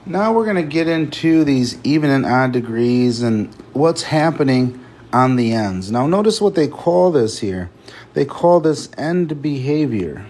Now we're going to get into these even and odd degrees and what's happening on the ends. Now notice what they call this here. They call this end behavior.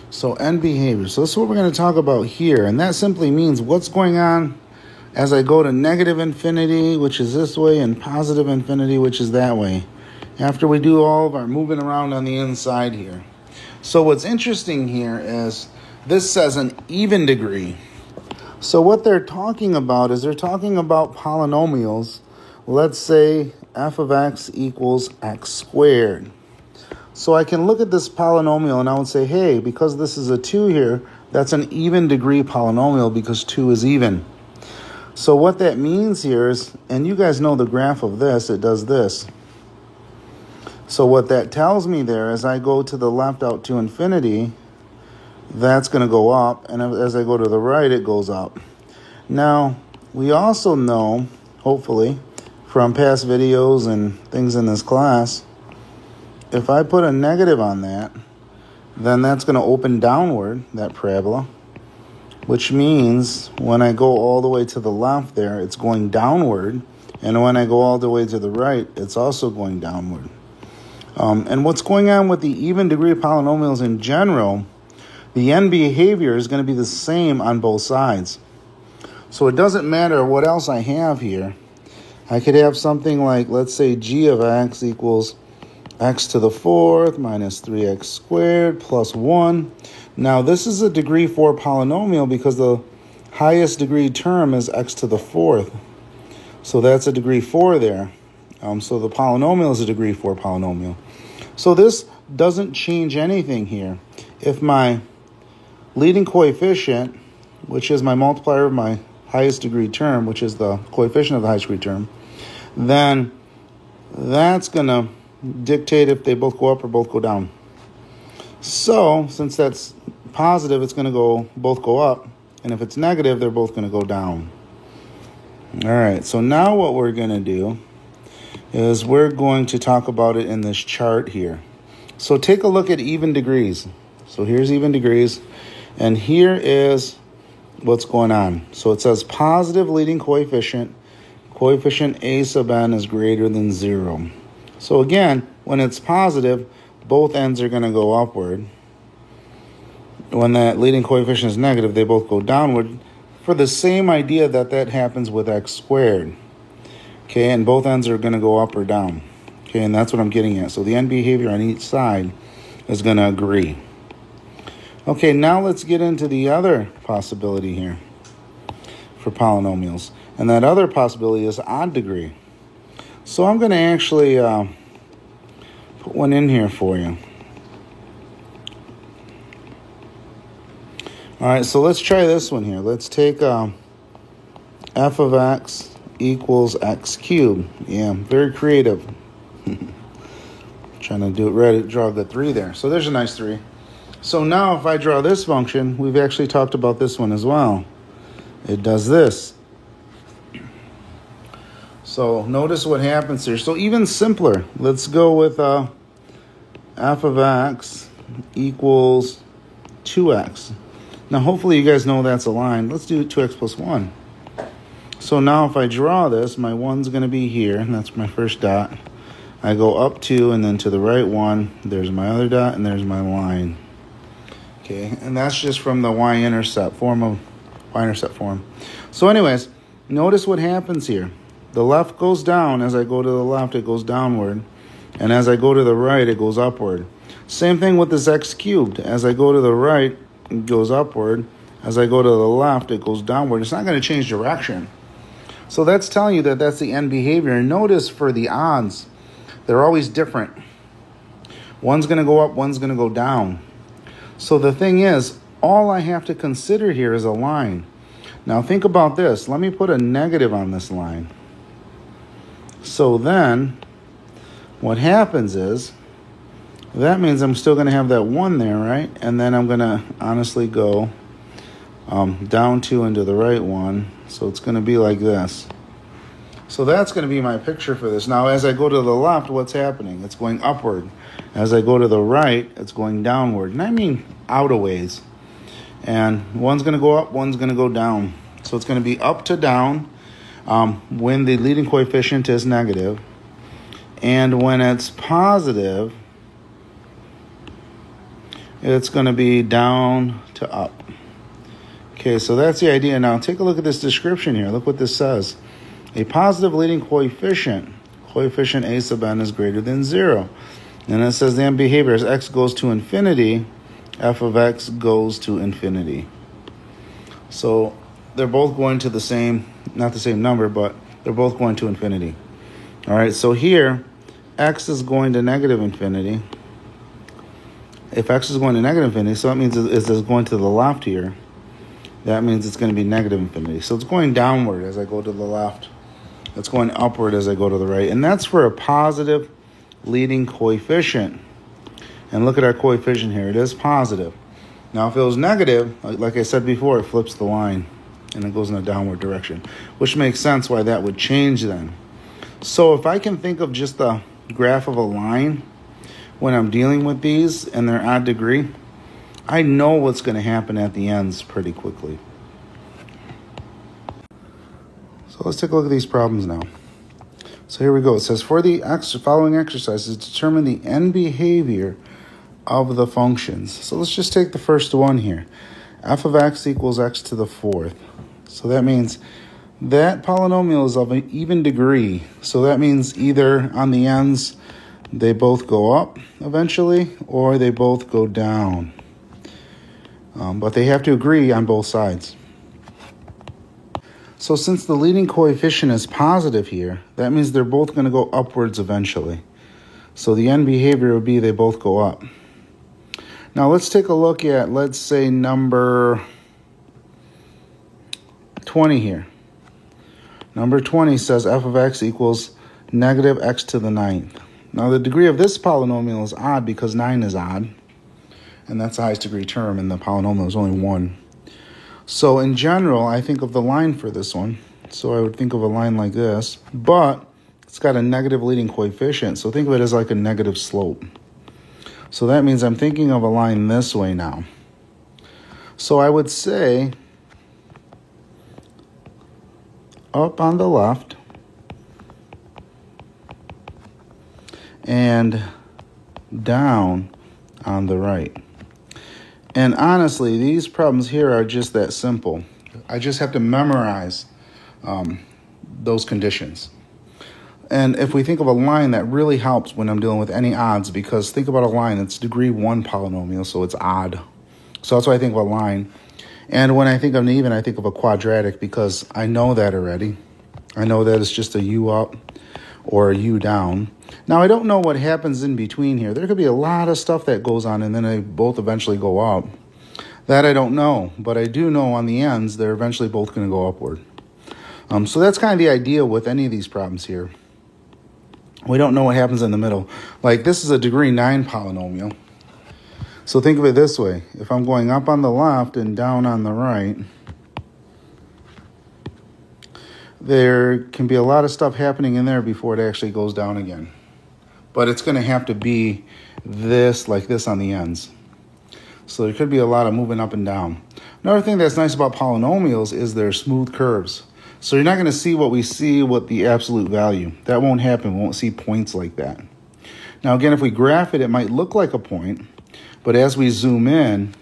So end behavior. So this is what we're going to talk about here. And that simply means what's going on as I go to negative infinity, which is this way, and positive infinity, which is that way, after we do all of our moving around on the inside here. So what's interesting here is this says an even degree. So what they're talking about is they're talking about polynomials. Let's say f of x equals x squared. So I can look at this polynomial and I would say, hey, because this is a 2 here, that's an even degree polynomial because 2 is even. So what that means here is, and you guys know the graph of this, it does this. So what that tells me there is I go to the left out to infinity, that's going to go up, and as I go to the right, it goes up. Now, we also know, hopefully, from past videos and things in this class, if I put a negative on that, then that's going to open downward, that parabola, which means when I go all the way to the left there, it's going downward, and when I go all the way to the right, it's also going downward. And what's going on with the even degree polynomials in general, the end behavior is going to be the same on both sides. So it doesn't matter what else I have here. I could have something like, let's say g of x equals x to the 4th minus 3x squared plus 1. Now this is a degree 4 polynomial because the highest degree term is x to the 4th. So that's a degree 4 there. So the polynomial is a degree 4 polynomial. So this doesn't change anything here. If my leading coefficient, which is my multiplier of my highest degree term, which is the coefficient of the highest degree term, then that's going to dictate if they both go up or both go down. So since that's positive, it's going to both go up. And if it's negative, they're both going to go down. All right, so now what we're going to do is we're going to talk about it in this chart here. So take a look at even degrees. So here's even degrees. And here is what's going on. So it says positive leading coefficient. Coefficient a sub n is greater than 0. So again, when it's positive, both ends are going to go upward. When that leading coefficient is negative, they both go downward for the same idea that happens with x squared. Okay, and both ends are going to go up or down. Okay, and that's what I'm getting at. So the end behavior on each side is going to agree. Okay, now let's get into the other possibility here for polynomials. And that other possibility is odd degree. So I'm going to actually put one in here for you. All right, so let's try this one here. Let's take f of x equals x cubed. Yeah, very creative. Trying to do it right, draw a good 3 there. So there's a nice 3. So now if I draw this function, we've actually talked about this one as well. It does this. So notice what happens here. So even simpler, let's go with f of x equals 2x. Now hopefully you guys know that's a line. Let's do 2x plus 1. So now if I draw this, my 1's going to be here, and that's my first dot. I go up 2, and then to the right 1, there's my other dot, and there's my line. Okay, and that's just from the y-intercept form. So anyways, notice what happens here. The left goes down. As I go to the left, it goes downward. And as I go to the right, it goes upward. Same thing with this x cubed. As I go to the right, it goes upward. As I go to the left, it goes downward. It's not going to change direction. So that's telling you that that's the end behavior. And notice for the odds, they're always different. One's going to go up, one's going to go down. So the thing is, all I have to consider here is a line. Now think about this. Let me put a negative on this line. So then what happens is, that means I'm still going to have that 1 there, right? And then I'm going to honestly go down 2 into the right 1. So it's going to be like this. So that's going to be my picture for this. Now, as I go to the left, what's happening? It's going upward. As I go to the right, it's going downward. And I mean out a ways. And one's going to go up, one's going to go down. So it's going to be up to down when the leading coefficient is negative. And when it's positive, it's going to be down to up. Okay, so that's the idea. Now take a look at this description here. Look what this says. A positive leading coefficient A sub n is greater than 0. And it says the end behavior as x goes to infinity, f of x goes to infinity. So they're both going to the same, not the same number, but they're both going to infinity. All right, so here, x is going to negative infinity. If x is going to negative infinity, so that means it's going to the left here. That means it's going to be negative infinity. So it's going downward as I go to the left. It's going upward as I go to the right. And that's for a positive leading coefficient. And look at our coefficient here. It is positive. Now, if it was negative, like I said before, it flips the line and it goes in a downward direction, which makes sense why that would change then. So if I can think of just the graph of a line when I'm dealing with these and their odd degree, I know what's going to happen at the ends pretty quickly. So let's take a look at these problems now. So here we go. It says, for the following exercises, determine the end behavior of the functions. So let's just take the first one here. F of x equals x to the fourth. So that means that polynomial is of an even degree. So that means either on the ends, they both go up eventually, or they both go down. But they have to agree on both sides. So since the leading coefficient is positive here, that means they're both going to go upwards eventually. So the end behavior would be they both go up. Now let's take a look at, let's say, number 20 here. Number 20 says f of x equals negative x to the ninth. Now the degree of this polynomial is odd because 9 is odd. And that's the highest degree term, and the polynomial is only 1. So in general, I think of the line for this one. So I would think of a line like this, but it's got a negative leading coefficient. So think of it as like a negative slope. So that means I'm thinking of a line this way now. So I would say up on the left and down on the right. And honestly, these problems here are just that simple. I just have to memorize those conditions. And if we think of a line, that really helps when I'm dealing with any odds, because think about a line, it's degree 1 polynomial, so it's odd. So that's why I think of a line. And when I think of an even, I think of a quadratic, because I know that already. I know that it's just a u up or a u down. Now, I don't know what happens in between here. There could be a lot of stuff that goes on, and then they both eventually go up. That I don't know, but I do know on the ends, they're eventually both going to go upward. So that's kind of the idea with any of these problems here. We don't know what happens in the middle. Like, this is a degree 9 polynomial. So think of it this way. If I'm going up on the left and down on the right, there can be a lot of stuff happening in there before it actually goes down again. But it's going to have to be this, like this on the ends. So there could be a lot of moving up and down. Another thing that's nice about polynomials is they're smooth curves. So you're not going to see what we see with the absolute value. That won't happen. We won't see points like that. Now again, if we graph it, it might look like a point. But as we zoom in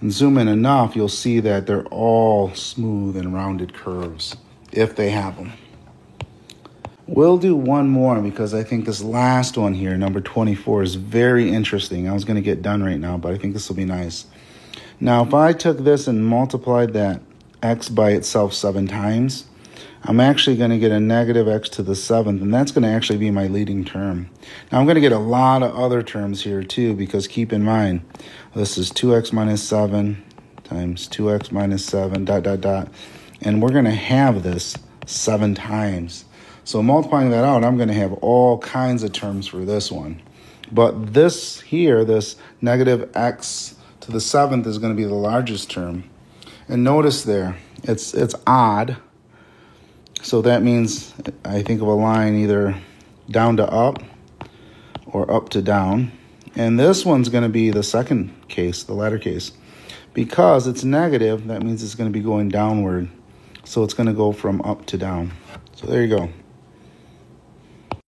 and zoom in enough, you'll see that they're all smooth and rounded curves, if they have them. We'll do one more because I think this last one here, number 24, is very interesting. I was going to get done right now, but I think this will be nice. Now, if I took this and multiplied that x by itself 7 times, I'm actually going to get a negative x to the 7th, and that's going to actually be my leading term. Now, I'm going to get a lot of other terms here, too, because keep in mind, this is 2x minus 7 times 2x minus 7, dot, dot, dot. And we're going to have this 7 times. So multiplying that out, I'm going to have all kinds of terms for this one. But this here, this negative x to the 7th is going to be the largest term. And notice there, it's odd. So that means I think of a line either down to up or up to down. And this one's going to be the second case, the latter case, Because it's negative, that means it's going to be going downward. So it's going to go from up to down. So there you go.